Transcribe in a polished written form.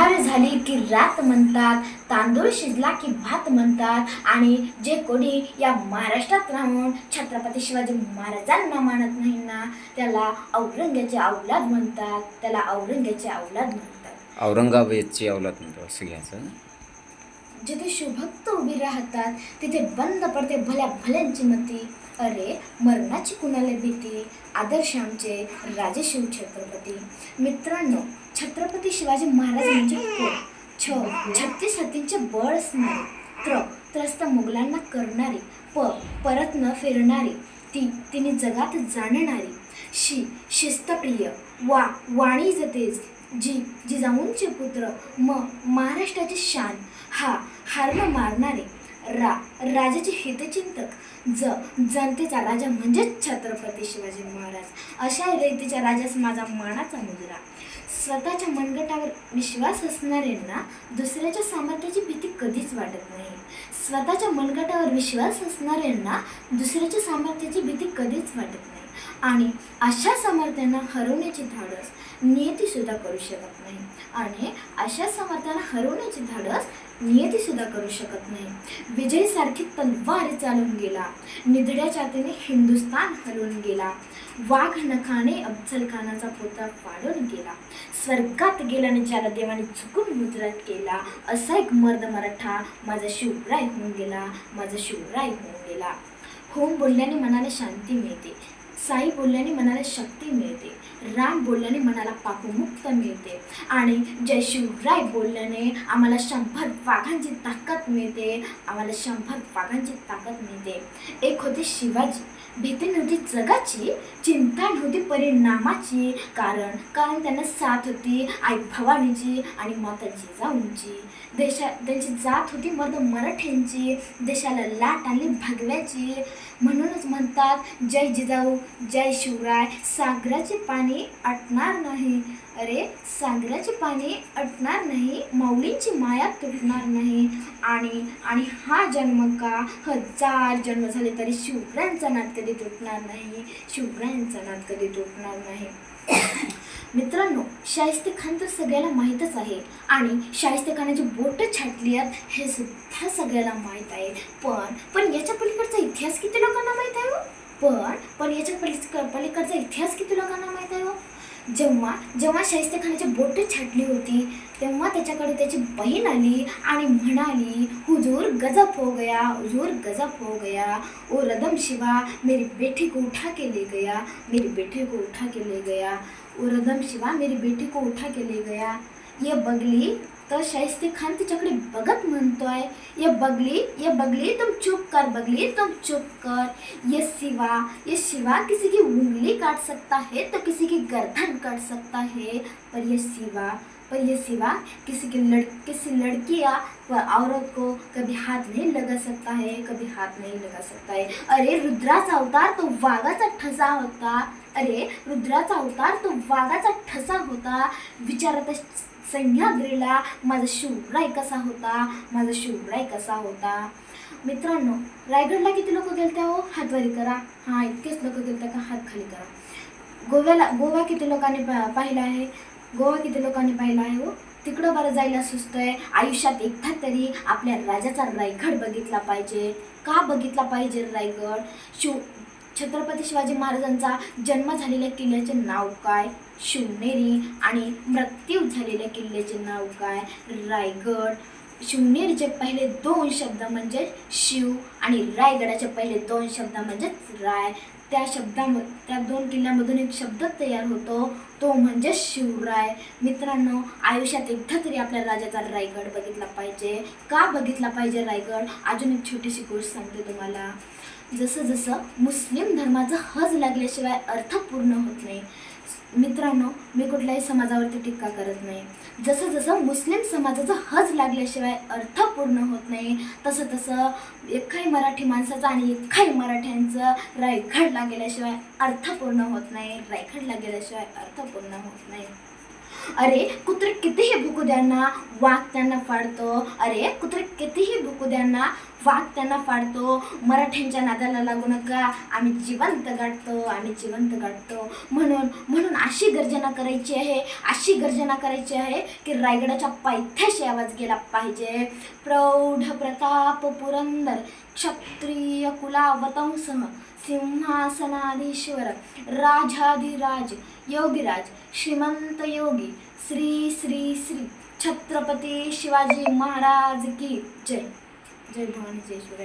अंधार झाली की रात म्हणतात, तांदूळ शिजला की भात म्हणतात. आणि जे कोणी या महाराष्ट्रात राहून छत्रपती शिवाजी महाराजांना मानत नाही ना, त्याला औरंग्याचे अवलाद म्हणतात, त्याला औरंग्याचे अवलाद म्हणतात. औरंगाबादची अवलाद म्हणतो असं घ्यायचं. जिथे शिवभक्त उभी राहतात तिथे बंद पडते भल्या भल्यांची मती. अरे मरणाची कुणाला भीती, आदर्श आमचे राजे शिव छत्रपती. मित्रांनो, छत्रपती शिवाजी महाराज म्हणजे कोण? 36 हत्तींचे बळ असणारे, त्रस्त मुघलांना करणारी, परत न फिरणारी, तिने जगात जाणणारी, शिस्तप्रिय, वाणी जतेज, जिजाऊंचे पुत्र, महाराष्ट्राची शान, हार न मारणारे, राजाचे हितचिंतक, जनतेचा राजा म्हणजेच छत्रपती शिवाजी महाराज. अशा रीतीच्या राजास माझा मानाचा मुजरा. स्वतःच्या मनगटावर विश्वास असणाऱ्यांना दुसऱ्याच्या सामर्थ्याची भीती कधीच वाटत नाही. स्वतःच्या मनगटावर विश्वास असणाऱ्यांना दुसऱ्याच्या सामर्थ्याची भीती कधीच वाटत नाही. आणि अशा सामर्थ्यांना हरवण्याची धाडस नियतीसुद्धा करू शकत नाही. आणि अशा सामर्थ्यांना हरवण्याची धाडस नियतीसुद्धा करू शकत नाही. विजयीसारखी तलवार चालून गेला, निधड्या छातीने हिंदुस्थान हलवून गेला, वाघ नखाने अफजल खानाचा पुतळा पाडून गेला, स्वर्गात गेल्याने ज्याला देवाने झुकून मुजरात केला, असा एक मर्द मराठा माझा शिवराय होऊन गेला, माझा शिवराय होऊन गेला. होम बोलल्याने मनाला शांती मिळते, साई बोलल्याने मनाला शक्ती मिळते, राम बोलल्याने मनाला पापमुक्त मिळते, आणि जय शिवराय बोलल्याने आम्हाला 100 वाघांची ताकद मिळते, आम्हाला 100 वाघांची ताकद मिळते. एक होते शिवाजी, भीती नव्हती जगाची, चिंता नव्हती परिणामाची, कारण त्यांना साथ होती आई भवानीची आणि माता जिजाऊंची. त्यांची जात होती मर्द मराठ्यांची, देशाला लाट आली भगव्याची. म्हणूनच म्हणतात जय जिजाऊ जय शिवराय, सागराचे पाणी आटणार नाही. अरे सागराचे पाणी आटणार नाही, माऊलींची माया तुटणार नाही. आणि हा जन्म का 1000 जन्म झाले तरी शिवरायांचा नाद कधी तुटणार नाही, शिवरायांचा नाद कधी तुटणार नाही. मित्रांनो, शाहिस्तेखान तर सगळ्याला माहीतच आहे, आणि शाहिस्तेखानाची बोटं छाटली आहेत हे सुद्धा सगळ्याला माहीत आहे. पण याच्या पलीकडचा इतिहास किती लोकांना माहीत आहे हो? पण याच्या पलीकडचा इतिहास किती लोकांना माहीत आहे हो? जेव्हा शाहिस्तेखानाची बोटं छाटली होती तेव्हा त्याच्याकडे त्याची बहीण आली आणि म्हणाली, हुजूर गजब हो गया, हुजूर गजब हो गया, ओ रदम शिवा मेरी बेटी को उठा के ले गया, मेरी बेटी को उठा के ले गया, ओ रदम शिवा मेरी बेटी को उठा के ले गया. ये बगली. तर शाहिस्तेखान तिच्याकडे बघत म्हणतोय, ये बगली तुम चुप कर, बगली तुम चुप कर. ये शिवा किसी की उंगली काट सकता है तो किसी की गर्दन काट सकता है, पर ये शिवा किसी लड़की या औरत को कभी हाथ नहीं लगा सकता है, कभी हाथ नहीं लगा सकता है. अरे रुद्राचा अवतार तो वाघाचा ठसा होता, अरे रुद्राचा अवतार तो वाघाचा ठसा होता. विचारत सह्याद्रीला माझा शिवराय कसा होता, माझा शिवराय कसा होता. मित्रांनो, रायगडला किती लोक गेलते हो? हातवारी करा. हां, इतकेच लोक गेलते का? हात खाली करा. गोवा किती लोकांनी पाहिला आहे? गोवा किती लोकांनी पाहिला आहे हो? तिकडं बरं जायला सुचतंय. आयुष्यात एकदा तरी आपल्या राजाचा रायगड बघितला पाहिजे. का बघितला पाहिजे रायगड? छत्रपती शिवाजी महाराजांचा जन्म झालेल्या किल्ल्याचे नाव काय? शिवनेरी. आणि मृत्यू झालेल्या किल्ल्याचे नाव काय? रायगड. शिवनेरीचे पहिले 2 शब्द म्हणजे शिव आणि रायगडाचे पहिले 2 शब्द म्हणजेच राय. त्या 2 किल्ल्यामधून एक शब्द तयार होतो, तो म्हणजे शिवराय. मित्रांनो, आयुष्यात एकदा तरी आपल्या राजाचा रायगड बघितला पाहिजे. का बघितला पाहिजे रायगड? अजून एक छोटीशी गोष्ट सांगते तुम्हाला. जसं मुस्लिम धर्माचा हज लागल्याशिवाय अर्थ पूर्ण होत नाही. मित्रांनो, मी कुठल्याही समाजावरती टीका करत नाही. जसं मुस्लिम समाजाचा हज लागल्याशिवाय अर्थ पूर्ण होत नाही, तसं एकाही मराठी माणसाचा आणि एकाही मराठ्यांचं रायगडला गेल्याशिवाय अर्थ पूर्ण होत नाही, रायगडला गेल्याशिवाय अर्थ पूर्ण होत नाही. अरे कुत्रे कितीही भुकू द्या ना, वाघ त्यांना फाडतो. अरे कुत्रे कितीही भुकू द्या ना, वाघ त्यांना फाडतो. मराठ्यांच्या नादाला लागू नका, आम्ही जिवंत गाठतो, आम्ही जिवंत गाठतो. म्हणून म्हणून अशी गर्जना करायची आहे, अशी गर्जना करायची आहे की रायगडाच्या पायथ्याशी आवाज गेला पाहिजे. प्रौढ प्रताप पुरंदर क्षत्रिय कुलावतंसः सिंहासनाधीश्वर राजाधिराज योगीराज श्रीमंत योगी श्री श्री श्री छत्रपती शिवाजी महाराज की जय. जय भवानी जय शिवराय.